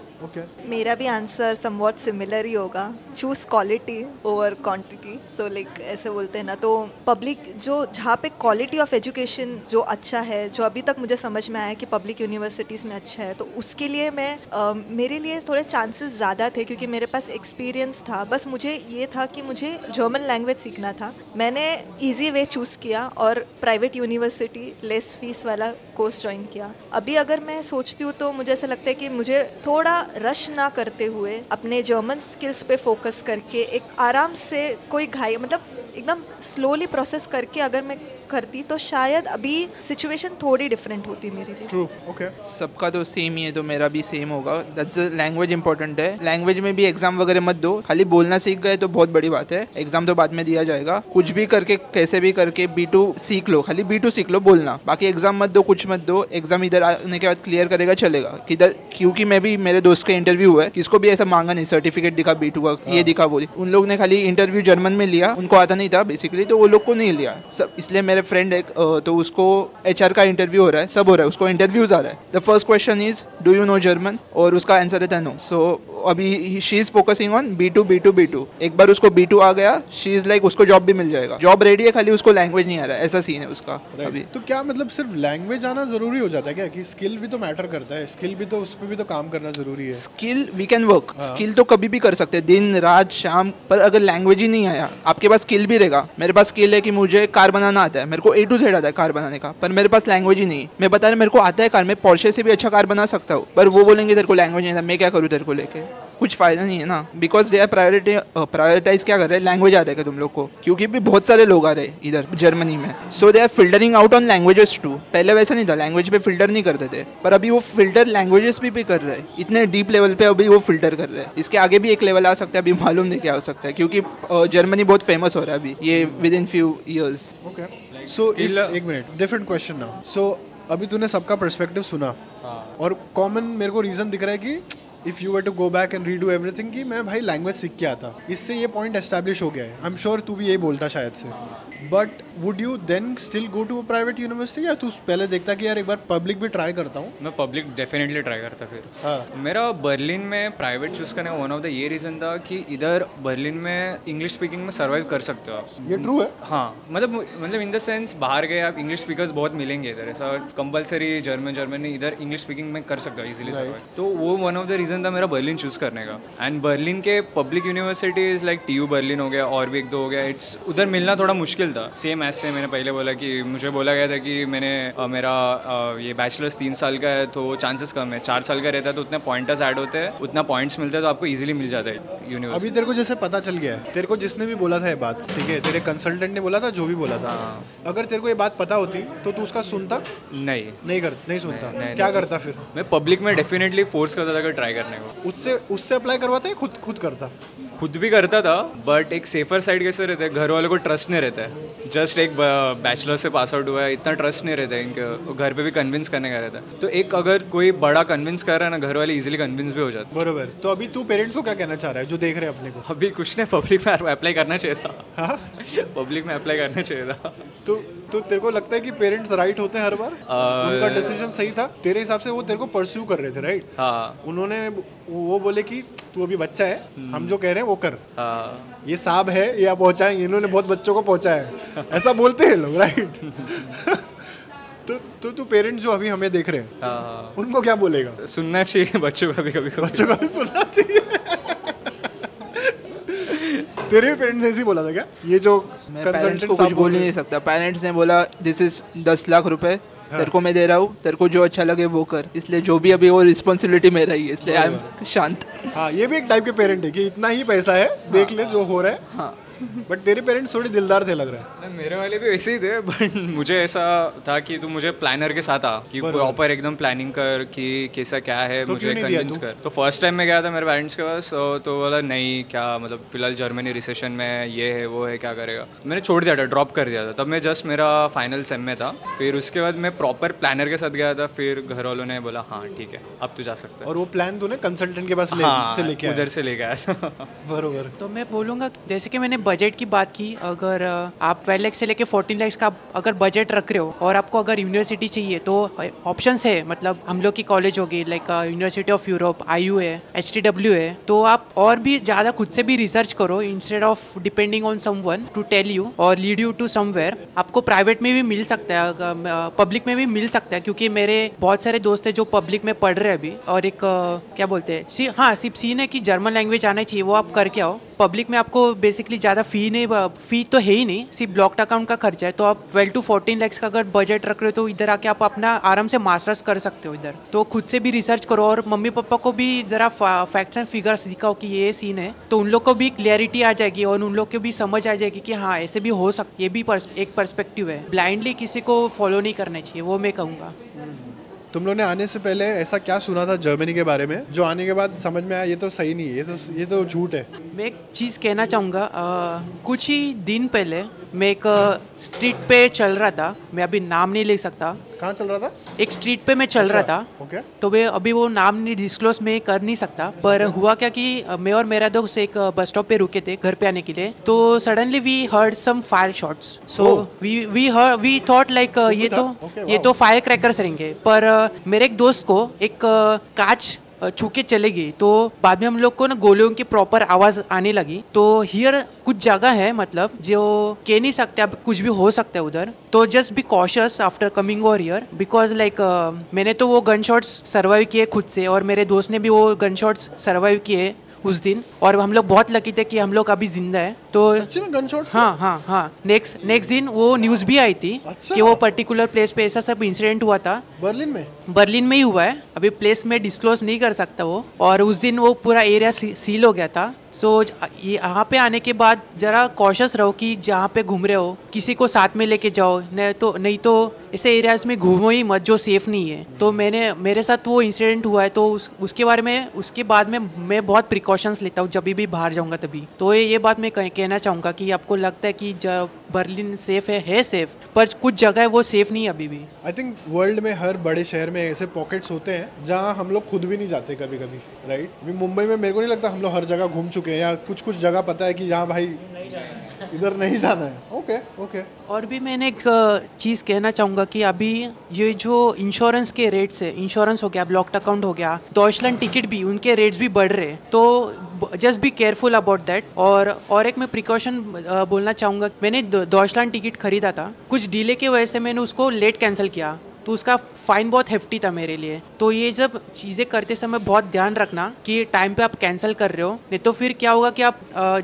मेरा भी आंसर समवॉट सिमिलर ही होगा, choose quality over quantity. So like ऐसे बोलते हैं ना, तो पब्लिक जो जहाँ पे क्वालिटी ऑफ एजुकेशन जो अच्छा है, जो अभी तक मुझे समझ में आया कि पब्लिक यूनिवर्सिटीज़ में अच्छा है, तो उसके लिए मैं मेरे लिए थोड़े चांसेस ज़्यादा थे, क्योंकि मेरे पास एक्सपीरियंस था। बस मुझे ये था कि मुझे जर्मन लैंग्वेज सीखना था। मैंने ईजी वे चूज़ किया और प्राइवेट यूनिवर्सिटी लेस फीस वाला कोर्स ज्वाइन किया। अभी अगर मैं सोचती हूँ तो मुझे ऐसा लगता है कि मुझे थोड़ा रश ना करते हुए अपने जर्मन स्किल्स पे फोकस करके एक आराम से, कोई घाई मतलब एकदम स्लोली प्रोसेस करके अगर मैं करती तो शायद अभी सिचुएशन थोड़ी डिफरेंट होती मेरे लिए। True, okay. सबका तो सेम ही है, तो मेरा भी सेम होगा। दैट्स लैंग्वेज इंपॉर्टेंट है। लैंग्वेज में भी एग्जाम वगैरह मत दो, खाली बोलना सीख गए तो बहुत बड़ी बात है। एग्जाम तो बाद में दिया जाएगा, कुछ भी करके कैसे भी करके B2 सीख लो, खाली B2 सीख लो बोलना, बाकी एग्जाम मत दो, कुछ मत दो। एग्जाम इधर आने के बाद क्लियर करेगा चलेगा किधर, क्योंकि मैं भी, मेरे दोस्त का इंटरव्यू हुआ है, किसको भी ऐसा मांगा नहीं सर्टिफिकेट दिखा B2 का, ये दिखा वो। उन लोग ने खाली इंटरव्यू जर्मन में लिया, उनको आता नहीं था बेसिकली, तो वो लोग को नहीं लिया सब। इसलिए मेरे फ्रेंड एक तो उसको HR का इंटरव्यू हो रहा है, सब हो रहा है, उसको इंटरव्यूज आ रहा है। The first question is do you know German, और उसका आंसर रहता है नो। सो अभी she is focusing on B2. एक बार उसको B2 आ गया, शी इज लाइक उसको जॉब भी मिल जाएगा, जॉब रेडी है, खाली उसको लैंग्वेज नहीं आ रहा है, ऐसा सीन है उसका अभी। तो क्या मतलब सिर्फ लैंग्वेज आना जरूरी हो जाता है क्या, कि स्किल भी तो मैटर करता है, स्किल भी तो, उस पर भी तो काम करना जरूरी है? Skill we can work, skill तो कभी भी कर सकते हैं, दिन रात शाम, पर अगर लैंग्वेज ही नहीं आया, आपके पास स्किल भी रहेगा। मेरे पास स्किल है कि मुझे कार बनाना आता है, मेरे को A to Z आता है कार बनाने का, पर मेरे पास लैंग्वेज ही नहीं। मैं बता रहा मेरे को आता है कार, मैं पोर्शे से भी अच्छा कार बना सकता हूँ, पर वो बोलेंगे तेरे को लैंग्वेज नहीं आता, मैं क्या करूँ तेरे को लेके, कुछ फायदा नहीं है ना। बिकॉज दे आर प्रायोरिटाइज क्या कर रहे हैं, लैंग्वेज आ रहा है तुम लोग को, क्योंकि भी बहुत सारे लोग आ रहे हैं इधर जर्मनी में, so they are filtering out on languages too. पहले वैसा नहीं था, लैंग्वेज पे फिल्टर नहीं करते थे, पर अभी वो फिल्टर लैंग्वेजेस भी कर रहे हैं, इतने डीप लेवल पे अभी वो फिल्टर कर रहे हैं। इसके आगे भी एक लेवल आ सकता है, अभी मालूम नहीं क्या हो सकता है, क्योंकि जर्मनी बहुत फेमस हो रहा है अभी ये within few years. Okay, so एक minute, different question now. So अभी तूने सबका पर्सपेक्टिव सुना, और कॉमन मेरे को रीजन दिख रहा है कि if you were to go back and redo everything, कि मैं भाई लैंग्वेज सीख के आता, इससे ये पॉइंट एस्टैब्लिश हो गया है। आई एम श्योर तू भी यही बोलता शायद से, but would you then still go to a private university, या तू पहले देखता कि यार एक बार पब्लिक भी ट्राई करता हूँ? मैं पब्लिक डेफिनेटली ट्राई करता फिर। मेरा बर्लिन में प्राइवेट चूज करने का वन ऑफ द ये रीज़न था कि इधर बर्लिन में इंग्लिश स्पीकिंग में सर्वाइव कर सकते हो आप। ये ट्रू है। हाँ, मतलब इन द सेंस बाहर गए आप, इंग्लिश स्पीकर्स बहुत मिलेंगे इधर, ऐसा कंपलसरी जर्मनी इधर इंग्लिश स्पीकिंग में कर सकते हो इजीली सर्वाइव। तो वो वन ऑफ द रीज़न था मेरा बर्लिन चूज करने का। एंड बर्लिन के public universities like TU Berlin हो गया, और भी एक दो हो गया, इट्स उधर मिलना थोड़ा मुश्किल था। सेम ऐसे मैंने पहले बोला कि मुझे बोला गया था कि मैंने मेरा ये बैचलर्स 3 साल का है, तो चांसेस कम है। 4 साल का रहता है तो उतने पॉइंटर्स ऐड होते हैं, उतना पॉइंट्स मिलते हैं, तो आपको इजीली मिल जाता है यूनिवर्सिटी। अभी तेरे को जैसे पता चल गया है, तेरे को जिसने भी बोला था ये बात, ठीक है, तेरे कंसल्टेंट ने बोला था, जो भी बोला था, अगर तेरे को ये बात पता होती तो तू उसका सुनता? नहीं सुनता। क्या करता फिर? मैं पब्लिक में डेफिनेटली फोर्स करता था ट्राई करने को। उससे अप्लाई करवाता है, खुद करता? खुद भी करता था, बट एक सेफर साइड कैसे रहता है, घर वालों को ट्रस्ट नहीं रहता है। जस्ट एक बैचलर से पास आउट हुआ है, इतना ट्रस्ट नहीं रहता है इनके, घर पे भी कन्विंस करने का रहता है। तो एक अगर कोई बड़ा कन्विंस कर रहा है ना, घर वाले इजीली कन्विंस भी हो जाते हैं। बरोबर। तो अभी तू पेरेंट्स को क्या कहना चाह रहा है जो देख रहे हैं अपने को? अभी कुछ नहीं, पब्लिक में अप्लाई करना चाहिए था। पब्लिक में अप्लाई करना चाहिए था। तो तेरे को लगता है कि पेरेंट्स राइट होते हैं हर बार? उनका डिसीजन सही था तेरे हिसाब से? वो तेरे को परस्यू कर रहे थे, राइट? हाँ। उन्होंने वो बोले कि तू अभी बच्चा है, हम जो कह रहे हैं वो कर। हाँ। ये साहब है, ये आप पहुंचाएंगे, इन्होंने बहुत बच्चों को पहुंचाया है, ऐसा बोलते हैं लोग, राइट? तो पेरेंट्स जो अभी हमें देख रहे हैं, उनको क्या बोलेगा? सुनना चाहिए बच्चों का भी, कभी बच्चों का भी सुनना चाहिए। तेरे पेरेंट्स ने ऐसे ही बोला था क्या? ये जो मैं पेरेंट्स को कुछ बोल ही नहीं सकता। पेरेंट्स ने बोला दिस इज 10 लाख रुपए तेरे को मैं दे रहा हूँ, तेरे को जो अच्छा लगे वो कर, इसलिए जो भी अभी वो रिस्पॉन्सिबिलिटी मेरा ही है, इसलिए आई एम शांत। हाँ, ये भी एक टाइप के पेरेंट है कि इतना ही पैसा है, देख ले जो हो रहा है। हाँ। बट तेरे पेरेंट्स थोड़े दिलदार थे लग रहा है। मेरे वाले भी वैसे ही थे, बट मुझे ऐसा था कि तू मुझे प्लानर के साथ आ, कि प्रॉपर एकदम प्लानिंग कर कि कैसा क्या है, तो मुझे कन्विंस कर। तो फर्स्ट टाइम मैं गया था मेरे पेरेंट्स के पास, तो बोला नहीं क्या, मतलब फिलहाल जर्मनी रिसेशन में ये है वो है, क्या करेगा। मैंने छोड़ दिया था, ड्रॉप कर दिया था। तब मैं जस्ट मेरा फाइनल सेम में था। फिर उसके बाद मैं प्रॉपर प्लानर के साथ गया था। फिर घर वालों ने बोला हाँ ठीक है, अब तू जा सकता है। और वो प्लान तूने कंसल्टेंट के पास लेके उधर से लेके आया था। बरोबर। तो मैं बोलूँगा जैसे कि मैंने बजट की बात की, अगर आप 12 लाख से लेके 14 लाख का अगर बजट रख रहे हो और आपको अगर यूनिवर्सिटी चाहिए तो ऑप्शंस है। मतलब हम लोग की कॉलेज होगी like university of Europe, IU है, HTW है। तो आप और भी ज़्यादा खुद से भी रिसर्च करो instead of depending on someone to tell you और लीड यू टू समवेयर। आपको प्राइवेट में भी मिल सकता है, पब्लिक में भी मिल सकता है, क्योंकि मेरे बहुत सारे दोस्त हैं जो पब्लिक में पढ़ रहे हैं अभी। और एक क्या बोलते हैं, हाँ सिर्फ सीन है कि जर्मन लैंग्वेज आना चाहिए, वो आप करके आओ। पब्लिक में आपको बेसिकली ज़्यादा फ़ी तो है ही नहीं, सिर्फ ब्लॉक्ड अकाउंट का खर्चा है। तो आप 12 to 14 लाख का अगर बजट रख रहे हो तो इधर आके आप अपना आराम से मास्टर्स कर सकते हो इधर। तो खुद से भी रिसर्च करो और मम्मी पापा को भी ज़रा फैक्ट्स एंड फिगर्स दिखाओ कि ये सीन है, तो उन लोग को भी क्लियरिटी आ जाएगी और उन लोग को भी समझ आ जाएगी कि हाँ ऐसे भी हो सकता, ये भी एक पर्सपेक्टिव है। ब्लाइंडली किसी को फॉलो नहीं करना चाहिए, वो मैं कहूँगा। तुम लोगों ने आने से पहले ऐसा क्या सुना था जर्मनी के बारे में जो आने के बाद समझ में आया ये तो सही नहीं है, ये तो झूठ है? मैं एक चीज़ कहना चाहूँगा, कुछ ही दिन पहले मैं एक स्ट्रीट पे चल रहा था, मैं अभी नाम नहीं ले सकता। कहाँ चल रहा था? एक स्ट्रीट पे मैं चल रहा था। ओके। तो मैं अभी वो नाम नहीं डिस्क्लोज में कर नहीं सकता, पर हुआ क्या कि मैं और मेरा दोस्त एक बस स्टॉप पे रुके थे घर पे आने के लिए। तो suddenly we heard some fire shots, so we thought like ये तो फायर क्रैकर्स रहेंगे। पर मेरे एक दोस्त को एक कांच छू के चले गई, तो बाद में हम लोग को ना गोलियों की प्रॉपर आवाज आने लगी। तो हियर कुछ जगह है मतलब जो कह नहीं सकते, अब कुछ भी हो सकता है उधर, तो just be cautious after coming over here because like मैंने तो वो गन शॉट्स सर्वाइव किए खुद से, और मेरे दोस्त ने भी वो गन शॉट्स सर्वाइव किए उस दिन, और हम लोग बहुत लकी थे कि हम लोग अभी जिंदा है। तो सच्ची में गन शॉट? हाँ, नेक्स्ट दिन वो न्यूज़ भी आई थी। अच्छा। कि वो पर्टिकुलर प्लेस पे ऐसा सब इंसिडेंट हुआ था। बर्लिन में ही हुआ है, अभी प्लेस में डिस्क्लोज नहीं कर सकता वो, और उस दिन वो पूरा एरिया सील हो गया था। सो यहाँ पे आने के बाद जरा कॉशियस रहो कि जहाँ पे घूम रहे हो किसी को साथ में लेके जाओ, नहीं तो ऐसे एरियाज में घूमो ही मत जो सेफ नहीं है। तो मेरे साथ वो इंसिडेंट हुआ है, तो उसके बाद में मैं बहुत प्रिकॉशंस लेता हूँ जब भी बाहर जाऊँगा तभी। तो ये बात मैं कहना चाहूँगा कि आपको लगता है कि जब बर्लिन सेफ है सेफ, पर कुछ जगह है वो सेफ नहीं है अभी भी। आई थिंक वर्ल्ड में हर बड़े शहर में ऐसे पॉकेट्स होते हैं जहाँ हम लोग खुद भी नहीं जाते कभी कभी, राइट? अभी मुंबई में मेरे को नहीं लगता हम लोग हर जगह घूम चुके हैं, या कुछ जगह पता है कि यहाँ भाई इधर नहीं जाना है। ओके। और भी मैंने एक चीज़ कहना चाहूँगा कि अभी ये जो इंश्योरेंस के रेट्स है, इंश्योरेंस हो गया, ब्लॉक्ड अकाउंट हो गया, डॉइचलैंड टिकट भी उनके रेट्स भी बढ़ रहे हैं, तो just be careful about that. और एक मैं प्रिकॉशन बोलना चाहूँगा, मैंने डॉइचलैंड टिकट खरीदा था, कुछ डिले की वजह से मैंने उसको लेट कैंसिल किया, तो उसका फ़ाइन बहुत हेफ्टी था मेरे लिए। तो ये सब चीज़ें करते समय बहुत ध्यान रखना कि टाइम पे आप कैंसिल कर रहे हो, नहीं तो फिर क्या होगा कि आप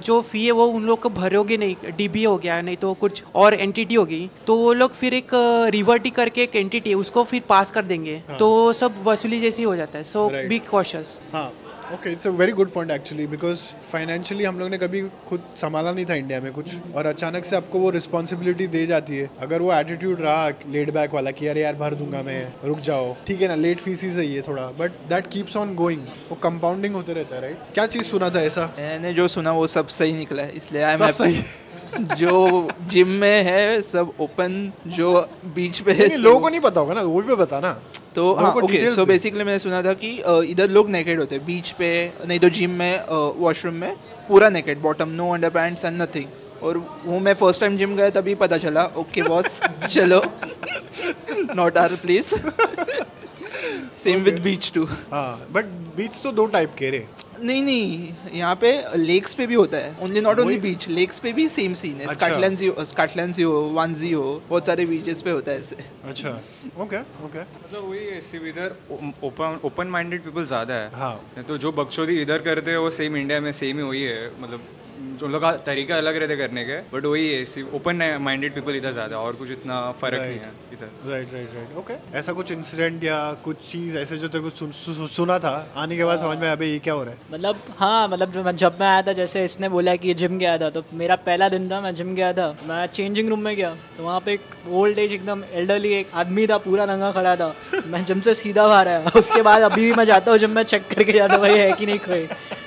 जो फ़ी है वो उन लोग को भरोगे नहीं, डीबी हो गया, नहीं तो कुछ और एंटिटी होगी, तो वो लोग फिर एक रिवर्ट ही करके एक एंटिटी है उसको फिर पास कर देंगे। हाँ। तो सब वसूली जैसी हो जाता है। सो बी कॉशियस। हाँ, okay, it's a very good point actually, because financially हम लोग ने कभी खुद संभाला नहीं था इंडिया में कुछ, और अचानक से आपको वो रिस्पॉन्सिबिलिटी दे जाती है। अगर वो एटीट्यूड रहा लेट बैक वाला कि यार भर दूंगा मैं, रुक जाओ, ठीक है ना, लेट फीस ही सही है थोड़ा, but that keeps on going, वो कंपाउंडिंग होते रहता है, राइट? क्या चीज़ सुना था ऐसा? मैंने जो सुना वो सब सही निकला है, इसलिए आई एम हैप्पी। जो जिम में है सब ओपन, जो बीच पे है लोगों को नहीं पता होगा ना, वो भी बता ना। तो हाँ, ओके, सो बेसिकली मैंने सुना था कि इधर लोग नेकेड होते हैं बीच पे, नहीं तो जिम में, वॉशरूम में पूरा naked, bottom, no under pants and nothing. और वो मैं फर्स्ट टाइम जिम गया तभी पता चला, ओके बॉस चलो, not our please. Same with beach too. हाँ, बट बीच तो दो टाइप के रे। नहीं, यहाँ पे लेक्स पे भी होता है, only not only beach, lakes पे भी सेम सीन है। स्कॉटलैंड हो, वांजी हो, बहुत सारे बीचेस पे होता है ऐसे। अच्छा, ओके। मतलब वही ऐसे इधर ओपन माइंडेड पीपल ज़्यादा है। हाँ। तो जो बकचोदी इधर करते हैं वो सेम इंडिया में सेम ही वही है, मतलब जो लोग का तरीका अलग रहते करने के, बट वही है, ओपन माइंडेड पीपल इधर ज़्यादा, और कुछ इतना फर्क नहीं है इधर। Right, okay. ऐसा कुछ इंसिडेंट या कुछ चीज़ ऐसे जो तेरे को सुना था, आने के बाद समझ में अबे ये क्या हो रहा है? मतलब हाँ, मतलब जब मैं आया था, जैसे इसने बोला कि जिम गया था, तो मेरा पहला दिन था, मैं जिम गया था, मैं चेंजिंग रूम में गया, तो वहाँ पे एक ओल्ड एज एकदम एल्डरली एक आदमी था, पूरा नंगा खड़ा था। मैं जिम से सीधा बाहर आया, उसके बाद अभी भी मैं जाता हूँ जिम में, चेक करके जाता हूँ भाई है कि नहीं कोई।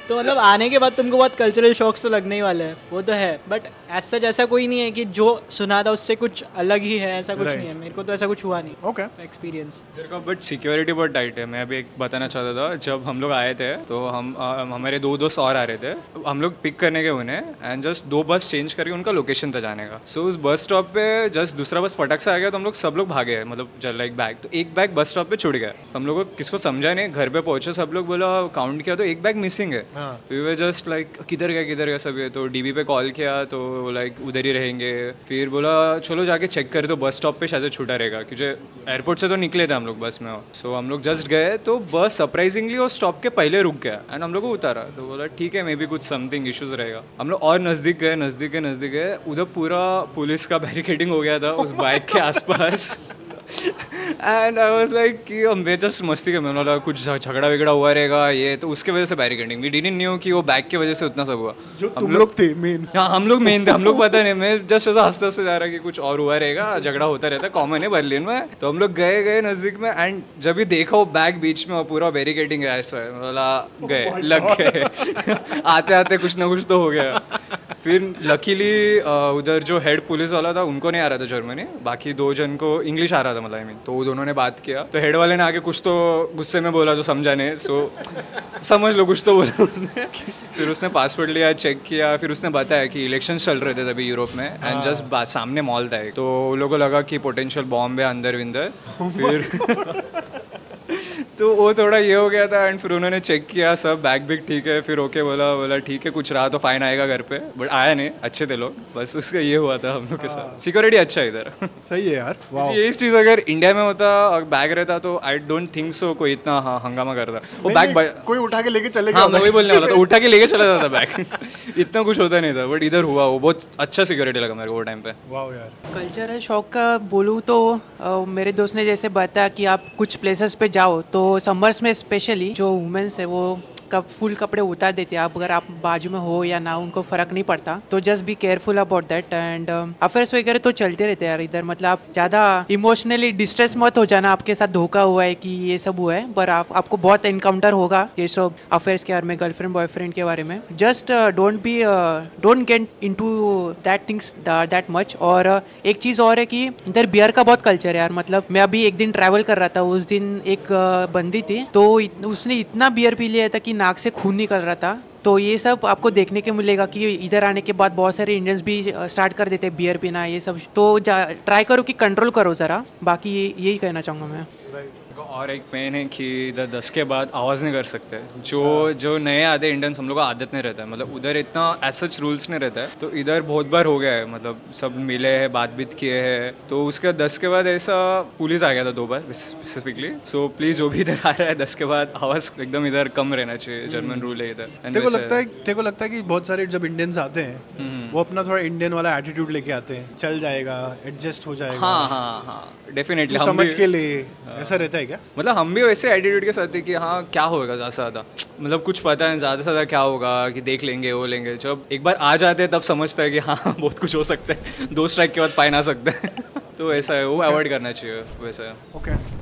तो मतलब आने के बाद तुमको बहुत कल्चरल शॉक्स तो लगने ही वाले हैं, वो तो है, बट ऐसा जैसा कोई नहीं है कि जो सुना था उससे कुछ अलग ही है, ऐसा कुछ नहीं है। मेरे को तो ऐसा कुछ हुआ नहीं। ओके, एक्सपीरियंस मेरे को बट सिक्योरिटी बहुत टाइट है। मैं अभी एक बताना चाहता था, जब हम लोग आए थे तो हमारे दो दोस्त और आ रहे थे, हम लोग पिक करने के उन्हें, एंड जस्ट 2 बस चेंज करके उनका लोकेशन था जाने का। सो उस बस स्टॉप पे जस्ट दूसरा बस फटक से आ गया, तो हम लोग सब लोग भागे, मतलब लाइक बैग, तो एक बैग बस स्टॉप पे छूट गया। हम लोग को किसको समझा नहीं, घर पे पहुंचे, सब लोग बोला काउंट किया तो एक बैग मिसिंग है। तो वे जस्ट लाइक किधर गया सब ये, तो डीबी पे कॉल किया तो लाइक उधर ही रहेंगे। फिर बोला चलो जाके चेक कर, तो बस स्टॉप पे शायद छूटा रहेगा, क्योंकि एयरपोर्ट से तो निकले थे हम लोग बस में। सो हम लोग जस्ट गए तो बस सरप्राइजिंगली वो स्टॉप के पहले रुक गया, एंड हम लोग को उतारा, तो बोला ठीक है मे बी कुछ समथिंग इश्यूज रहेगा। हम लोग और नज़दीक गए, उधर पूरा पुलिस का बैरिकेडिंग हो गया था उस बाइक के आसपास। एंड आई वाज लाइक कि मैं जस्ट मस्ती कर, मैंने बोला कुछ झगड़ा वगड़ा हुआ रहेगा ये, तो उसके वजह से बैरिकेडिंग। वी डिडंट न्यू कि वो बैग की वजह से उतना सब हुआ। जो तुम लोग थे मेन। हाँ, हम लोग मेन थे, हम लोग पता नहीं, मैं जस्ट ऐसा हंसते जा रहा कि कुछ और हुआ रहेगा, झगड़ा होता रहता है, कॉमन है बर्लिन में। तो हम लोग गए नज़दीक में, एंड जब भी देखा वो बैग बीच में, वो पूरा बैरिकेडिंग है, ऐसा बोला गए लग गए। आते कुछ ना कुछ तो हो गया। फिर लकीली उधर जो हेड पुलिस वाला था उनको नहीं आ रहा था जर्मनी, बाकी 2 जन को इंग्लिश आ रहा था, मतलब आई मीन, तो दोनों ने बात किया। तो हेड वाले ने आके कुछ तो गुस्से में बोला, जो समझा नहीं, सो समझ लो कुछ तो बोला उसने। फिर उसने पासपोर्ट लिया, चेक किया, फिर उसने बताया कि इलेक्शन चल रहे थे तभी यूरोप में, एंड जस्ट सामने मॉल था, तो लोगों को लगा कि पोटेंशियल बॉम्ब है अंदर विंदर। फिर तो वो थोड़ा ये हो गया था एंड फिर उन्होंने चेक किया सब बैग भी ठीक है, फिर ओके बोला ठीक है कुछ रहा तो फाइन आएगा घर पे, बट आया नहीं, अच्छे थे लोग, बस उसका ये हुआ था हम लोग के साथ। सिक्योरिटी अच्छा है इधर। सही है यार, वाह। ये चीज़ अगर इंडिया में होता और बैग रहता तो आई डोंट थिंक सो कोई इतना हंगामा करता। वो बैग कोई उठा के लेके चले गया। हाँ मैं वही बोलने वाला था, उठा के लेके चला जाता बैग। इतना कुछ होता नहीं था, बट इधर हुआ, वो बहुत अच्छा सिक्योरिटी लगा मेरे को वो टाइम पे। वाह यार। कल्चरल शॉक का बोलूँ तो मेरे दोस्त ने जैसे बताया कि आप कुछ प्लेसेस पे जाओ तो समर्स में स्पेशली जो वुमेन्स है वो फुल कपड़े उतार देते हैं। आप अगर आप बाजू में हो या ना उनको फ़र्क नहीं पड़ता, तो just be careful about that. And affairs वगैरह तो चलते रहते हैं यार इधर, मतलब आप ज़्यादा इमोशनली डिस्ट्रेस मत हो जाना आपके साथ धोखा हुआ है कि ये सब हुआ है, पर आपको बहुत इनकाउंटर होगा ये सब अफेयर्स के बारे में, गर्लफ्रेंड बॉयफ्रेंड के बारे में। Just don't get into that things that much. और एक चीज़ और है कि इधर बियर का बहुत कल्चर है यार, मतलब मैं अभी एक दिन ट्रैवल कर रहा था, उस दिन एक बंदी थी तो उसने इतना बियर पी लिया था कि नाक से खून निकल रहा था। तो ये सब आपको देखने को मिलेगा कि इधर आने के बाद बहुत सारे इंडियंस भी स्टार्ट कर देते हैं बियर पीना ये सब। तो ट्राई करो कि कंट्रोल करो ज़रा, बाकी यही कहना चाहूँगा मैं। और एक मेन है कि इधर 10 के बाद आवाज़ नहीं कर सकते। जो नए आते इंडियंस, हम लोग को आदत नहीं रहता है, मतलब उधर इतना सच रूल्स नहीं रहता है, तो इधर बहुत बार हो गया है, मतलब सब मिले हैं, बात किए हैं, तो उसके 10 के बाद ऐसा पुलिस आ गया था 2 बार स्पेसिफिकली। सो प्लीज़ जो भी इधर आ रहा है 10 के बाद आवाज़ एकदम इधर कम रहना चाहिए, जर्मन रूल है इधर। तेरे को लगता है कि बहुत सारे जब इंडियंस आते हैं वो अपना थोड़ा इंडियन वाला एटीट्यूड लेके आते हैं, चल जाएगा, एडजस्ट हो जाएगा। हाँ डेफिनेटली, हम समझ के लिए ऐसा रहता है क्या? मतलब हम भी वैसे एटीट्यूड के साथ थे कि हाँ क्या होगा ज़्यादा से ज़्यादा, मतलब कुछ पता है ज़्यादा से ज़्यादा क्या होगा कि देख लेंगे वो लेंगे। जब एक बार आ जाते हैं तब समझता है कि हाँ बहुत कुछ हो सकता है, 2 स्ट्राइक के बाद फाइन आ सकते हैं। तो ऐसा है, वो अवॉइड करना चाहिए वैसे। ओके